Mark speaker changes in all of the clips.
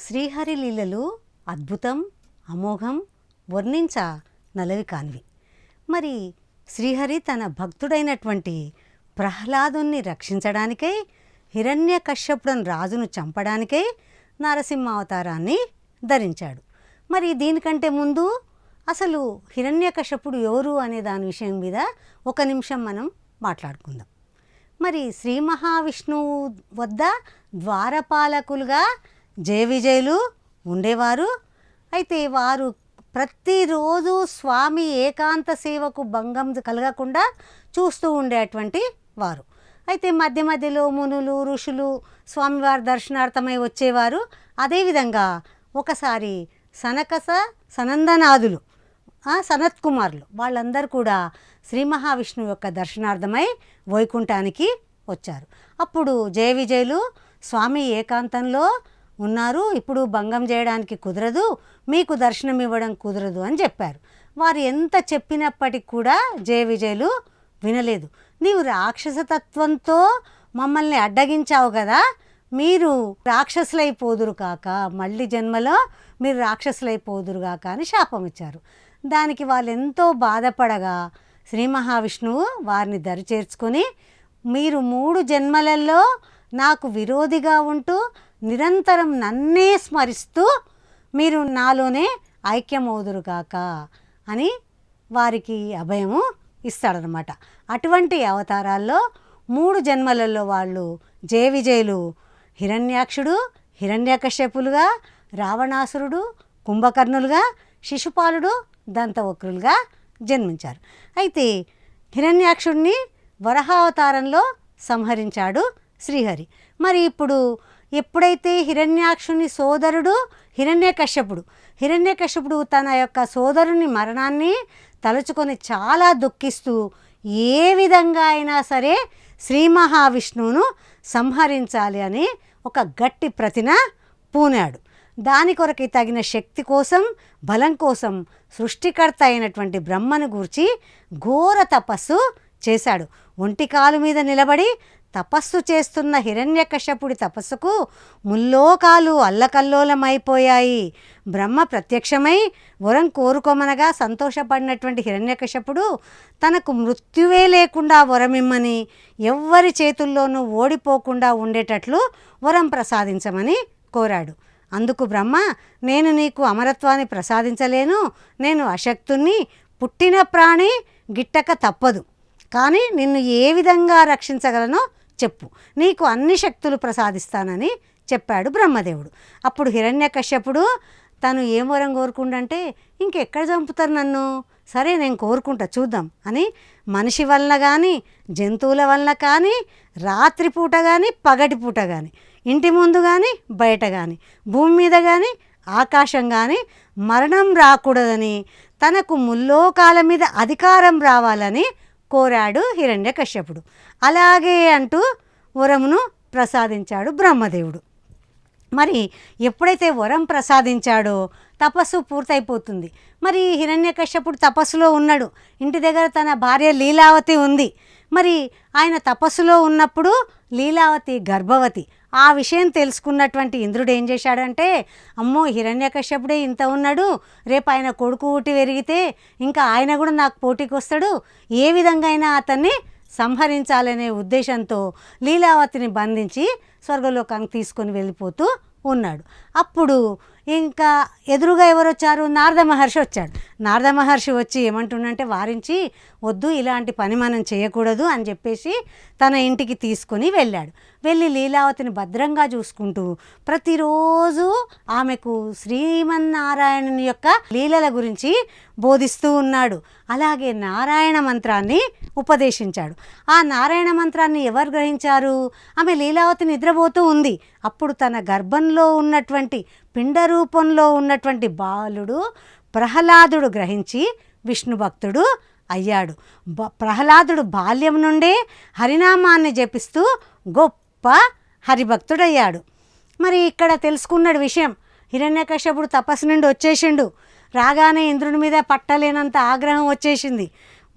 Speaker 1: శ్రీహరి లీలలు అద్భుతం, అమోఘం, వర్ణించ నలవి కానివి. మరి శ్రీహరి తన భక్తుడైనటువంటి ప్రహ్లాదుని రక్షించడానికై, హిరణ్యకశ్యపుడను రాజును చంపడానికై నరసింహావతారాన్ని ధరించాడు. మరి దీనికంటే ముందు అసలు హిరణ్యకశ్యపుడు ఎవరు అనే దాని విషయం మీద ఒక నిమిషం మనం మాట్లాడుకుందాం. మరి శ్రీ మహావిష్ణువు వద్ద ద్వారపాలకులుగా జయ విజయులు ఉండేవారు. అయితే వారు ప్రతిరోజు స్వామి ఏకాంత సేవకు భంగం కలగకుండా చూస్తూ ఉండేటువంటి వారు. అయితే మధ్య మధ్యలో మునులు, ఋషులు స్వామివారి దర్శనార్థమై వచ్చేవారు. అదేవిధంగా ఒకసారి సనందనాదులు, సనత్కుమారులు వాళ్ళందరూ కూడా శ్రీ మహావిష్ణువు యొక్క దర్శనార్థమై వైకుంఠానికి వచ్చారు. అప్పుడు జయ విజయులు, స్వామి ఏకాంతంలో ఉన్నారు, ఇప్పుడు భంగం చేయడానికి కుదరదు, మీకు దర్శనం ఇవ్వడం కుదరదు అని చెప్పారు. వారు ఎంత చెప్పినప్పటికి కూడా జయ విజయులు వినలేదు. నీవు రాక్షసతత్వంతో మమ్మల్ని అడ్డగించావు కదా, మీరు రాక్షసులైపోదురు కాక, మళ్ళీ జన్మలో మీరు రాక్షసులైపోదురు కాక అని శాపం ఇచ్చారు. దానికి వాళ్ళు ఎంతో బాధపడగా శ్రీ మహావిష్ణువు వారిని దరి చేర్చుకొని, మీరు 3 జన్మలలో నాకు విరోధిగా ఉంటూ నిరంతరం నన్నే స్మరిస్తూ మీరు నాలోనే ఐక్యమవుదురు కాక అని వారికి అభయము ఇస్తాడనమాట. అటువంటి అవతారాల్లో 3 జన్మలలో వాళ్ళు జయ విజయులు హిరణ్యాక్షుడు, హిరణ్యకశ్యపులుగా, రావణాసురుడు, కుంభకర్ణులుగా, శిశుపాలుడు, దంతవక్రులుగా జన్మించారు. అయితే హిరణ్యాక్షుడిని వరహావతారంలో సంహరించాడు శ్రీహరి. మరి ఇప్పుడు ఎప్పుడైతే హిరణ్యాక్షుని సోదరుడు హిరణ్యకశ్యపుడు తన యొక్క సోదరుని మరణాన్ని తలుచుకొని చాలా దుఃఖిస్తూ ఏ విధంగా అయినా సరే శ్రీ మహావిష్ణువును సంహరించాలి అని ఒక గట్టి ప్రతిన పూనాడు. దాని కొరకు తగిన శక్తి కోసం, బలం కోసం సృష్టికర్త అయినటువంటి బ్రహ్మను గూర్చి ఘోర తపస్సు చేశాడు. ఒంటి కాలు మీద నిలబడి తపస్సు చేస్తున్న హిరణ్యకశ్యపుడి తపస్సుకు ముల్లోకాలు అల్లకల్లోలమైపోయాయి. బ్రహ్మ ప్రత్యక్షమై వరం కోరుకోమనగా సంతోషపడినటువంటి హిరణ్యకశ్యపుడు తనకు మృత్యువే లేకుండా వరమిమ్మని, ఎవ్వరి చేతుల్లోనూ ఓడిపోకుండా ఉండేటట్లు వరం ప్రసాదించమని కోరాడు. అందుకు బ్రహ్మ, నేను నీకు అమరత్వాన్ని ప్రసాదించలేను, నేను అశక్తుణ్ణి, పుట్టిన ప్రాణి గిట్టక తప్పదు, కానీ నిన్ను ఏ విధంగా రక్షించగలనో చెప్పు, నీకు అన్ని శక్తులు ప్రసాదిస్తానని చెప్పాడు బ్రహ్మదేవుడు. అప్పుడు హిరణ్యకశ్యపుడు తను ఏం వరం కోరుకుండంటే, ఇంకెక్కడ చంపుతారు నన్ను, సరే నేను కోరుకుంటా చూద్దాం అని మనిషి వలన కానీ, జంతువుల వలన కానీ, రాత్రిపూట కానీ, పగటిపూట కానీ, ఇంటి ముందు కానీ, బయట కానీ, భూమి మీద కానీ, ఆకాశం కానీ మరణం రాకూడదని, తనకు ముల్లోకాల మీద అధికారం రావాలని కోరాడు హిరణ్యకశ్యపుడు. అలాగే అంటూ వరమును ప్రసాదించాడు బ్రహ్మదేవుడు. మరి ఎప్పుడైతే వరం ప్రసాదించాడో తపస్సు పూర్తయిపోతుంది. మరి హిరణ్యకశ్యపుడు తపస్సులో ఉన్నాడు, ఇంటి దగ్గర తన భార్య లీలావతి ఉంది. మరి ఆయన తపస్సులో ఉన్నప్పుడు లీలావతి గర్భవతి. ఆ విషయం తెలుసుకున్నటువంటి ఇంద్రుడు ఏం చేశాడంటే, అమ్మో హిరణ్యకశ్యపుడే ఇంత ఉన్నాడు, రేపు ఆయన కొడుకు ఊటి పెరిగితే ఇంకా ఆయన కూడా నాకు పోటీకి వస్తాడు, ఏ విధంగా అయినా అతన్ని సంహరించాలనే ఉద్దేశంతో లీలావతిని బంధించి స్వర్గలోకానికి తీసుకొని వెళ్ళిపోతూ ఉన్నాడు. అప్పుడు ఇంకా ఎదురుగా ఎవరు వచ్చారు, నారద మహర్షి వచ్చాడు. నారద మహర్షి వచ్చి ఏమంటుండంటే వారించి, వద్దు ఇలాంటి పని మనం చేయకూడదు అని చెప్పేసి తన ఇంటికి తీసుకొని వెళ్ళాడు. వెళ్ళి లీలావతిని భద్రంగా చూసుకుంటూ ప్రతిరోజు ఆమెకు శ్రీమన్నారాయణుని యొక్క లీలల గురించి బోధిస్తూ ఉన్నాడు. అలాగే నారాయణ మంత్రాన్ని ఉపదేశించాడు. ఆ నారాయణ మంత్రాన్ని ఎవరు గ్రహించారు, ఆమె లీలావతి నిద్రపోతూ ఉంది. అప్పుడు తన గర్భంలో ఉన్నటువంటి పిండ రూపంలో ఉన్నటువంటి బాలుడు ప్రహ్లాదుడు గ్రహించి విష్ణు భక్తుడు అయ్యాడు. ప్రహ్లాదుడు బాల్యం నుండే హరినామాన్ని జపిస్తూ గొప్ప హరిభక్తుడయ్యాడు. మరి ఇక్కడ తెలుసుకున్నాడు విషయం, హిరణ్యకశ్యపుడు తపస్సు నుండి వచ్చేసిండు. రాగానే ఇంద్రుని మీద పట్టలేనంత ఆగ్రహం వచ్చేసింది.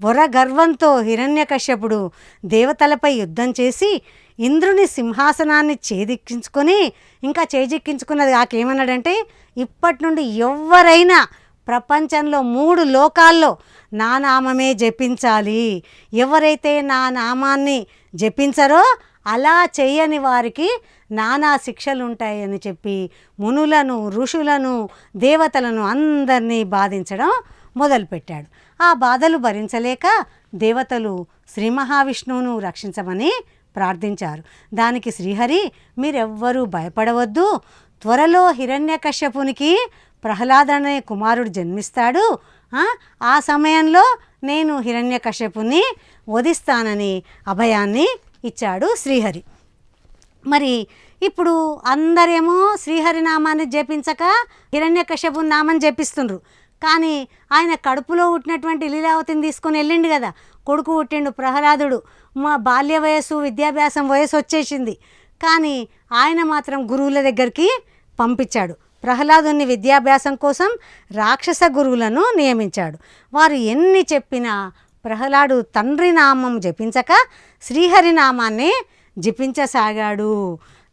Speaker 1: వర గర్వంతో హిరణ్యకశ్యపుడు దేవతలపై యుద్ధం చేసి ఇంద్రుని సింహాసనాన్ని చేజిక్కించుకొని ఇంకా చేజిక్కించుకున్నది కాకేమన్నాడంటే, ఇప్పటి నుండి ఎవరైనా ప్రపంచంలో 3 లోకాల్లో నా నామమే జపించాలి, ఎవరైతే నా నామాన్ని జపించరో అలా చేయని వారికి నానా శిక్షలు ఉంటాయని చెప్పి మునులను, ఋషులను, దేవతలను అందరినీ బాధించడం మొదలుపెట్టాడు. ఆ బాధలు భరించలేక దేవతలు శ్రీ మహావిష్ణువును రక్షించమని ప్రార్థించారు. దానికి శ్రీహరి, మీరెవ్వరూ భయపడవద్దు, త్వరలో హిరణ్యకశ్యపునికి ప్రహ్లాదనే కుమారుడు జన్మిస్తాడు, ఆ సమయంలో నేను హిరణ్యకశ్యపుని వధిస్తానని అభయాన్ని ఇచ్చాడు శ్రీహరి. మరి ఇప్పుడు అందరేమో శ్రీహరి నామాన్ని జపించక హిరణ్యకశ్యపుని నామాన్ని జపిస్తుండ్రు. కానీ ఆయన కడుపులో పుట్టినటువంటి లీలావతిని తీసుకొని వెళ్ళిండు కదా, కొడుకు పుట్టిండు ప్రహ్లాదుడు. మా బాల్య వయస్సు, విద్యాభ్యాసం వయసు వచ్చేసింది. కానీ ఆయన మాత్రం గురువుల దగ్గరికి పంపించాడు. ప్రహ్లాదుని విద్యాభ్యాసం కోసం రాక్షస గురువులను నియమించాడు. వారు ఎన్ని చెప్పినా ప్రహ్లాడు తండ్రి నామం జపించక శ్రీహరి నామాన్ని జపించసాగాడు.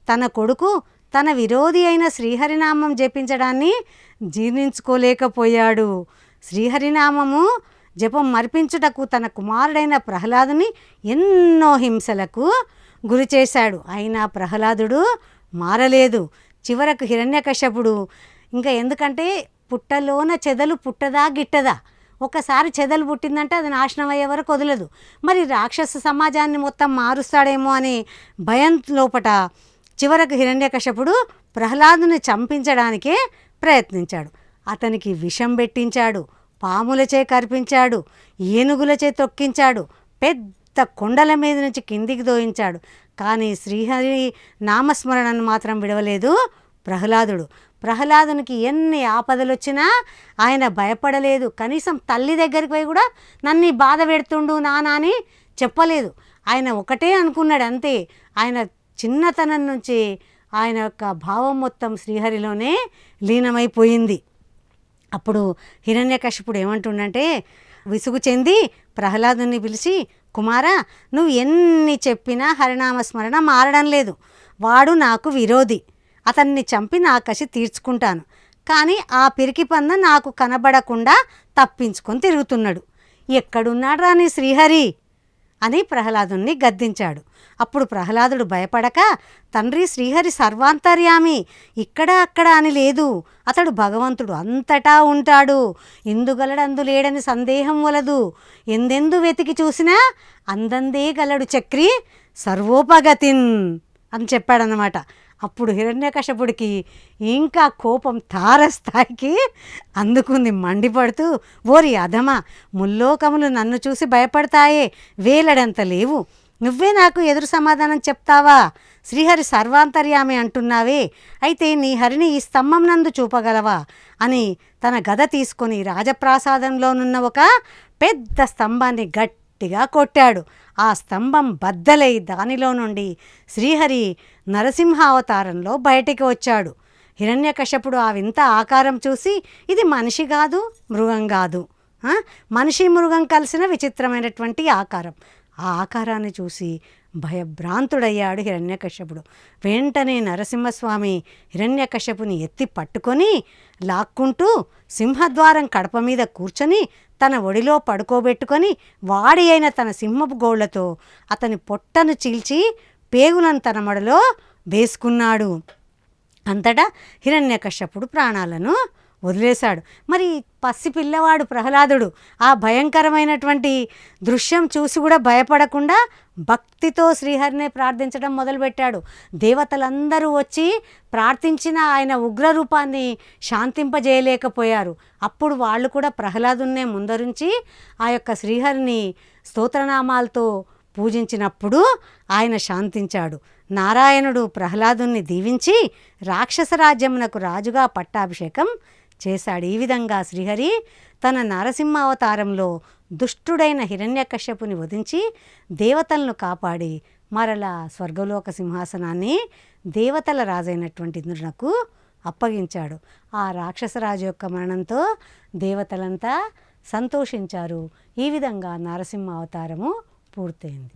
Speaker 1: తన కొడుకు తన విరోధి అయిన శ్రీహరినామం జపించడాన్ని జీర్ణించుకోలేకపోయాడు. శ్రీహరినామము జపం మర్పించుటకు తన కుమారుడైన ప్రహ్లాదుని ఎన్నో హింసలకు గురి చేశాడు. అయినా ప్రహ్లాదుడు మారలేదు. చివరకు హిరణ్యకశ్యపుడు ఇంకా, ఎందుకంటే పుట్టలోన చెదలు పుట్టదా గిట్టదా, ఒకసారి చెదలు పుట్టిందంటే అది నాశనం అయ్యే వరకు వదలదు. మరి రాక్షస సమాజాన్ని మొత్తం మారుస్తాడేమో అని భయం లోపట చివరకు హిరణ్యకశ్యపుడు ప్రహ్లాదుని చంపించడానికే ప్రయత్నించాడు. అతనికి విషం పెట్టించాడు, పాములచే కరిపించాడు, ఏనుగులచే తొక్కించాడు, పెద్ద కొండల మీద నుంచి కిందికి దోయించాడు. కానీ శ్రీహరి నామస్మరణను మాత్రం విడవలేదు ప్రహ్లాదుడు. ప్రహ్లాదునికి ఎన్ని ఆపదలు వచ్చినా ఆయన భయపడలేదు. కనీసం తల్లి దగ్గరికి పోయి కూడా నన్ను బాధ పెడుతుండు నానా అని చెప్పలేదు. ఆయన ఒకటే అనుకున్నాడు అంతే. ఆయన చిన్నతనం నుంచి ఆయన యొక్క భావం మొత్తం శ్రీహరిలోనే లీనమైపోయింది. అప్పుడు హిరణ్యకశ్యపుడు ఏమంటుండంటే, విసుగు చెంది ప్రహ్లాదుని పిలిచి, కుమారా, నువ్వు ఎన్ని చెప్పినా హరినామస్మరణ మారడం లేదు. వాడు నాకు విరోధి, అతన్ని చంపి నా కసి తీర్చుకుంటాను. కానీ ఆ పిరికి పంద నాకు కనబడకుండా తప్పించుకొని తిరుగుతున్నాడు. ఎక్కడున్నాడు రాని శ్రీహరి అని ప్రహ్లాదుని గద్దించాడు. అప్పుడు ప్రహ్లాదుడు భయపడక, తండ్రి శ్రీహరి సర్వాంతర్యామి, ఇక్కడ అక్కడ అని లేదు, అతడు భగవంతుడు అంతటా ఉంటాడు, ఇందుగలడందు లేడని సందేహం వలదు, ఎందెందు వెతికి చూసినా అందందే గలడు చక్రి సర్వోపగతిన్ అని చెప్పాడనమాట. అప్పుడు హిరణ్యకశ్యపుడికి ఇంకా కోపం తారస్థాయికి అందుకుంది. మండిపడుతూ, ఓరి అధమా, ముల్లోకములు నన్ను చూసి భయపడతాయే, వేలడంత లేవు, నువ్వే నాకు ఎదురు సమాధానం చెప్తావా? శ్రీహరి సర్వాంతర్యామి అంటున్నావే, అయితే నీ హరిని ఈ స్తంభం నందు చూపగలవా అని తన గద తీసుకొని రాజప్రాసాదంలోనున్న ఒక పెద్ద స్తంభాన్ని గట్టిగా కొట్టాడు. ఆ స్తంభం బద్దలై దానిలో నుండి శ్రీహరి నరసింహావతారంలో బయటికి వచ్చాడు. హిరణ్యకశ్యపుడు ఆ వింత ఆకారం చూసి, ఇది మనిషి కాదు, మృగం కాదు, మనిషి మృగం కలిసిన విచిత్రమైనటువంటి ఆకారం. ఆ ఆకారాన్ని చూసి భయభ్రాంతుడయ్యాడు హిరణ్యకశ్యపుడు. వెంటనే నరసింహస్వామి హిరణ్యకశ్యపుని ఎత్తి పట్టుకొని లాక్కుంటూ సింహద్వారం కడప మీద కూర్చొని తన ఒడిలో పడుకోబెట్టుకొని వాడి అయిన తన సింహపు గోళ్లతో అతని పొట్టను చీల్చి పేగులను తన మడలో వేసుకున్నాడు. అంతటా హిరణ్యకశ్యపుడు ప్రాణాలను వదిలేశాడు. మరి పసి పిల్లవాడు ప్రహ్లాదుడు ఆ భయంకరమైనటువంటి దృశ్యం చూసి కూడా భయపడకుండా భక్తితో శ్రీహరినే ప్రార్థించడం మొదలుపెట్టాడు. దేవతలందరూ వచ్చి ప్రార్థించిన ఆయన ఉగ్రరూపాన్ని శాంతింపజేయలేకపోయారు. అప్పుడు వాళ్ళు కూడా ప్రహ్లాదున్నే ముందరించి ఆ యొక్క శ్రీహరిని స్తోత్రనామాలతో పూజించినప్పుడు ఆయన శాంతించాడు. నారాయణుడు ప్రహ్లాదుని దీవించి రాక్షస రాజ్యమునకు రాజుగా పట్టాభిషేకం చేశాడు. ఈ విధంగా శ్రీహరి తన నరసింహావతారంలో దుష్టుడైన హిరణ్యకశ్యపుని వధించి దేవతలను కాపాడి మరలా స్వర్గలోక సింహాసనాన్ని దేవతల రాజైనటువంటి ఇంద్రునకు అప్పగించాడు. ఆ రాక్షసరాజు యొక్క మరణంతో దేవతలంతా సంతోషించారు. ఈ విధంగా నరసింహావతారము పూర్తయింది.